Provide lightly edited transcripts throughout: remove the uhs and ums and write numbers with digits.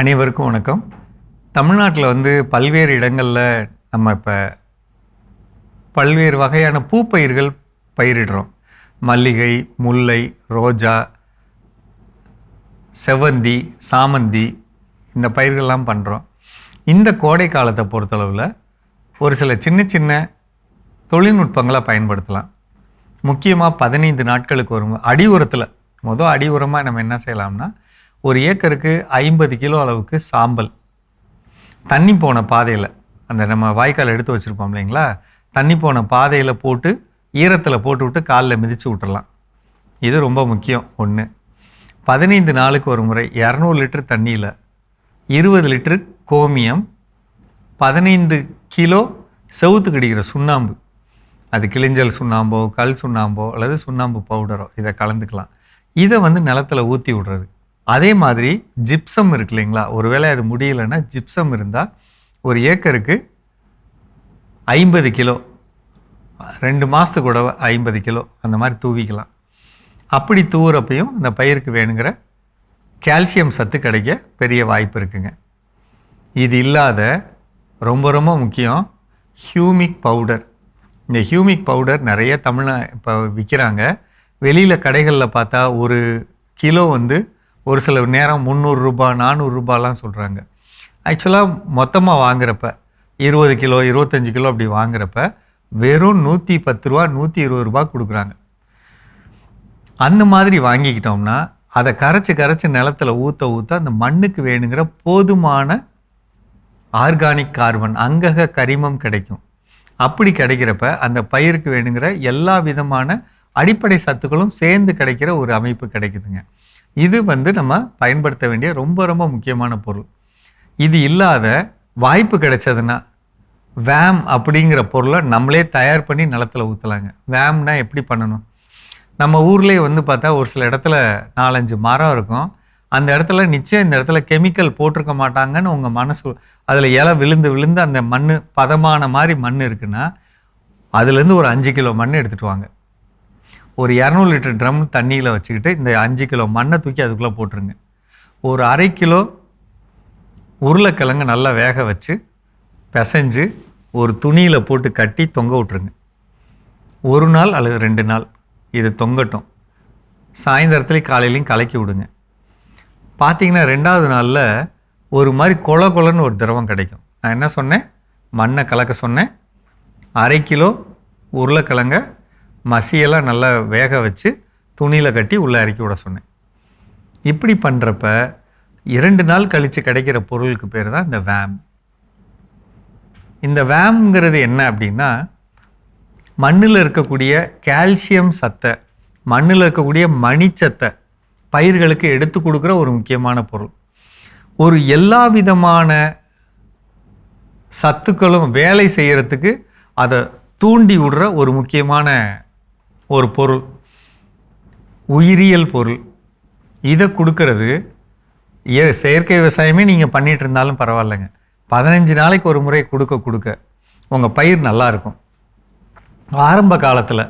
அனைவருக்கும் வணக்கம். தமிழ்நாட்டில் பல்வேறு இடங்களில் நம்ம இப்போ பல்வேறு வகையான பூப்பயிர்கள் பயிரிடுறோம். மல்லிகை, முல்லை, ரோஜா, செவ்வந்தி, சாமந்தி இந்த பயிர்கள்லாம் பண்ணுறோம். இந்த கோடை காலத்தை பொறுத்தளவில் ஒரு சில சின்ன சின்ன தொழில்நுட்பங்களை பயன்படுத்தலாம். முக்கியமாக 15 நாட்களுக்கு ஒரு அடி உரத்தில் அடி உரமாக நம்ம என்ன செய்யலாம்னா, ஒரு ஏக்கருக்கு 50 கிலோ அளவுக்கு சாம்பல் தண்ணி போன பாதையில், அந்த நம்ம வாய்க்கால் எடுத்து வச்சுருப்போம் இல்லைங்களா, தண்ணி போன பாதையில் போட்டு ஈரத்தில் போட்டு விட்டு காலில் மிதித்து விட்டுறலாம். இது ரொம்ப முக்கியம். 15 நாளுக்கு ஒரு முறை 200 லிட்டர் தண்ணியில் 20 லிட்டரு கோமியம், 15 கிலோ செவுத்து கடிக்கிற சுண்ணாம்பு, அது கிளிஞ்சல் சுண்ணாம்போ, கல் சுண்ணாம்போ அல்லது சுண்ணாம்பு பவுடரோ, இதை கலந்துக்கலாம். இதை நிலத்தில் ஊற்றி விடுறது. அதே மாதிரி ஜிப்சம் இருக்கு இல்லைங்களா, ஒருவேளை அது முடியலைன்னா ஜிப்சம் இருந்தால் ஒரு ஏக்கருக்கு 50 கிலோ, 2 மாதத்துக்கு கூட 50 கிலோ அந்த மாதிரி தூவிக்கலாம். அப்படி தூவுறப்பையும் அந்த பயிருக்கு வேணுங்கிற கால்சியம் சத்து கிடைக்க பெரிய வாய்ப்பு இருக்குங்க. இது இல்லாத ரொம்ப ரொம்ப முக்கியம் ஹியூமிக் பவுடர். இந்த ஹியூமிக் பவுடர் நிறைய இப்போ விற்கிறாங்க. வெளியில் கடைகளில் பார்த்தா ஒரு கிலோ ஒரு சில நேரம் 300 ரூபா 400 ரூபாலாம் சொல்கிறாங்க. ஆக்சுவலாக மொத்தமாக வாங்குறப்ப 20 கிலோ 25 கிலோ அப்படி வாங்குறப்ப வெறும் 110 ரூபா 120 ரூபா கொடுக்குறாங்க. அந்த மாதிரி வாங்கிக்கிட்டோம்னா அதை கரைச்சி நிலத்தில் ஊற்ற அந்த மண்ணுக்கு வேணுங்கிற போதுமான ஆர்கானிக் கார்பன், அங்கக கரிமம் கிடைக்கும். அப்படி கிடைக்கிறப்ப அந்த பயிருக்கு வேணுங்கிற எல்லா விதமான அடிப்படை சத்துக்களும் சேர்ந்து கிடைக்கிற ஒரு அமைப்பு கிடைக்குதுங்க. இது நம்ம பயன்படுத்த வேண்டிய ரொம்ப ரொம்ப முக்கியமான பொருள். இது இல்லாத வாய்ப்பு கிடைச்சதுன்னா வேம் அப்படிங்கிற பொருளை நம்மளே தயார் பண்ணி நிலத்தில் ஊற்றலாங்க. வேம்னா எப்படி பண்ணணும்? நம்ம ஊர்லேயே பார்த்தா ஒரு சில இடத்துல 4-5 மரம் இருக்கும். அந்த இடத்துல நிச்சயம் இந்த இடத்துல கெமிக்கல் போட்டிருக்க மாட்டாங்கன்னு உங்கள் மனசு, அதில் இலை விழுந்து அந்த மண் பதமான மாதிரி மண் இருக்குன்னா அதுலேருந்து ஒரு 5 கிலோ மண் எடுத்துகிட்டு வாங்க. ஒரு 200 லிட்டர் ட்ரம் தண்ணியில் வச்சுக்கிட்டு இந்த 5 கிலோ மண்ணை தூக்கி அதுக்குள்ளே போட்டுருங்க. ஒரு 1/2 கிலோ உருளைக்கிழங்கு நல்லா வேக வச்சு பிசைஞ்சு ஒரு துணியில் போட்டு கட்டி தொங்க விட்ருங்க. 1 நாள் அல்லது 2 நாள் இது தொங்கட்டும். சாயந்தரத்துலேயும் காலையிலையும் கலக்கி விடுங்க. பார்த்தீங்கன்னா 2வது நாளில் ஒரு மாதிரி கொலன்னு ஒரு திரவம் கிடைக்கும். நான் என்ன சொன்னேன்? மண்ணை கலக்க சொன்னேன். 1/2 கிலோ உருளைக்கிழங்க மசியெல்லாம் நல்லா வேக வச்சு துணியில் கட்டி உள்ளே இறக்கி விட சொன்னேன். இப்படி பண்ணுறப்ப 2 நாள் கழித்து கிடைக்கிற பொருளுக்கு பேர் தான் இந்த வேம். இந்த வேம்ங்கிறது என்ன அப்படின்னா, மண்ணில் இருக்கக்கூடிய கால்சியம் சத்தை, மண்ணில் இருக்கக்கூடிய மணிச்சத்தை பயிர்களுக்கு எடுத்து கொடுக்குற ஒரு முக்கியமான பொருள். ஒரு எல்லா விதமான சத்துக்களும் வேலை செய்கிறதுக்கு அதை தூண்டி விடுற ஒரு முக்கியமான ஒரு பொருள், உயிரியல் பொருள். இதை கொடுக்கறது செயற்கை விவசாயமே நீங்கள் பண்ணிகிட்டு இருந்தாலும் பரவாயில்லைங்க. 15 நாளைக்கு ஒரு முறை கொடுக்க உங்கள் பயிர் நல்லாயிருக்கும். ஆரம்ப காலத்தில்,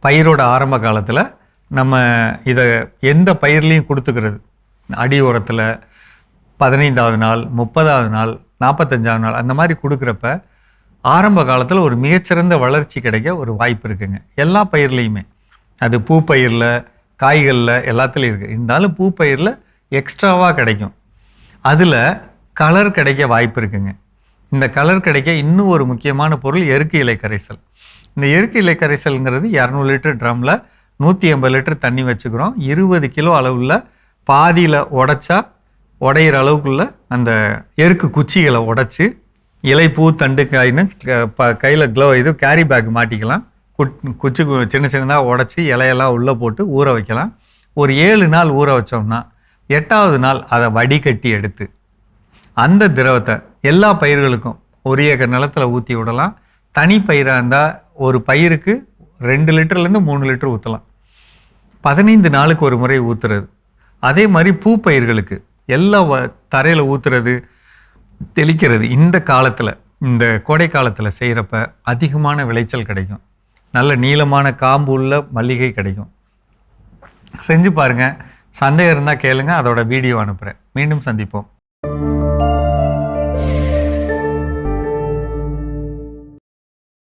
பயிரோட ஆரம்ப காலத்தில் நம்ம இதை எந்த பயிர்லேயும் கொடுத்துக்கிறது, அடி உரத்தில் 15வது நாள் 30வது நாள் 45வது நாள் அந்த மாதிரி கொடுக்குறப்ப ஆரம்ப காலத்தில் ஒரு மிகச்சிறந்த வளர்ச்சி கிடைக்க ஒரு வாய்ப்பு இருக்குங்க. எல்லா பயிர்லேயுமே, அது பூப்பயிரில், காய்களில், எல்லாத்துலேயும் இருக்குது. இருந்தாலும் பூப்பயிரில் எக்ஸ்ட்ராவாக கிடைக்கும். அதில் கலர் கிடைக்க வாய்ப்பு இருக்குங்க. இந்த கலர் கிடைக்க இன்னும் ஒரு முக்கியமான பொருள் எருக்கு இலை கரைசல். இந்த எருக்கு இலை கரைசல்ங்கிறது 200 லிட்டர் ட்ரம்மில் 180 லிட்டர் தண்ணி வச்சுக்கிறோம். 20 கிலோ அளவில் பாதியில் உடையிற அளவுக்குள்ள அந்த எருக்கு குச்சிகளை உடைச்சி, இலை பூ தண்டு காயின்னு கையில் கேரி பேக் மாட்டிக்கலாம். குச்சி சின்ன சின்னதாக உடச்சி இலையெல்லாம் உள்ளே போட்டு ஊற வைக்கலாம். ஒரு 7 நாள் ஊற வச்சோம்னா 8வது நாள் அதை வடிகட்டி எடுத்து அந்த திரவத்தை எல்லா பயிர்களுக்கும் 1 ஏக்கர் நிலத்தில் ஊற்றி விடலாம். தனி பயிராக இருந்தால் ஒரு பயிருக்கு 2 லிட்டர்லேருந்து 3 லிட்டர் ஊற்றலாம். 15 நாளுக்கு ஒரு முறை ஊற்றுறது. அதே மாதிரி பூப்பயிர்களுக்கு எல்லா தரையில் ஊற்றுறது, தெளிக்கிறது இந்த காலத்தில், இந்த கோடை காலத்தில் செய்கிறப்ப அதிகமான விளைச்சல் கிடைக்கும். நல்ல நீளமான காம்பு உள்ள மல்லிகை கிடைக்கும். செஞ்சு பாருங்கள். சந்தேகம் இருந்தால் கேளுங்க, அதோட வீடியோ அனுப்புகிறேன். மீண்டும் சந்திப்போம்.